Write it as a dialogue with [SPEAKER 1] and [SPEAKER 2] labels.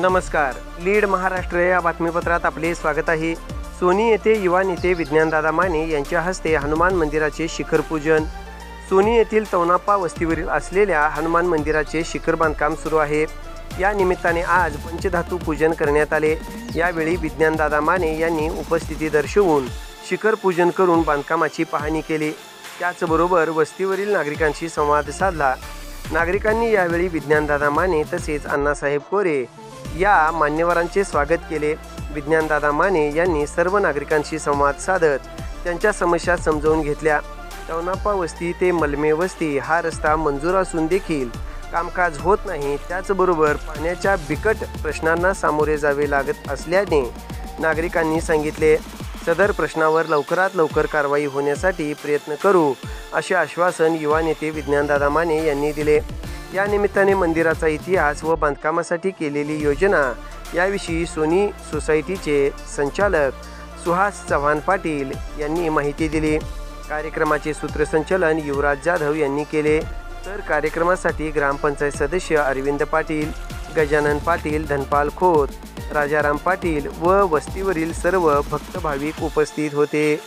[SPEAKER 1] नमस्कार. लीड महाराष्ट्र या बातमीपत्रात आपले स्वागत आहे. सोनी येथे युवा नेते विज्ञानदादा माने यांच्या हस्ते हनुमान मंदिराचे शिखर पूजन. सोनी येथील तवनाप्पा वस्तीवरील असलेल्या हनुमान मंदिराचे शिखर बांधकाम सुरू आहे. या निमित्ताने आज पंचधातू पूजन करण्यात आले. यावेळी विज्ञानदादा माने यांनी उपस्थिती दर्शवून शिखर पूजन करून बांधकामाची पाहणी केली. त्याचबरोबर वस्तीवरील नागरिकांशी संवाद साधला. नागरिकांनी यावेळी विज्ञानदादा माने तसेच अण्णासाहेब कोरे या मान्यवरांचे स्वागत केले. विज्ञानदादा माने यांनी सर्व नागरिकांशी संवाद साधत त्यांच्या समस्या समजावून घेतल्या. तवनाप्पा वस्ती ते मलमे वस्ती हा रस्ता मंजूर असून देखील कामकाज होत नाही. त्याचबरोबर पाण्याच्या बिकट प्रश्नांना सामोरे जावे लागत असल्याने नागरिकांनी सांगितले. सदर प्रश्नावर लवकरात लवकर कारवाई होण्यासाठी प्रयत्न करू असे आश्वासन युवा नेते विज्ञानदादा माने यांनी दिले. या निमित्ताने मंदिराचा इतिहास व बांधकामासाठी केलेली योजना याविषयी सोनी सोसायटीचे संचालक सुहास चव्हाण पाटील यांनी माहिती दिली. कार्यक्रमाचे सूत्रसंचालन युवराज जाधव यांनी केले. तर कार्यक्रमासाठी ग्रामपंचायत सदस्य अरविंद पाटील, गजानन पाटील, धनपाल खोत, राजाराम पाटील व वस्तीवरील सर्व भक्त भाविक उपस्थित होते.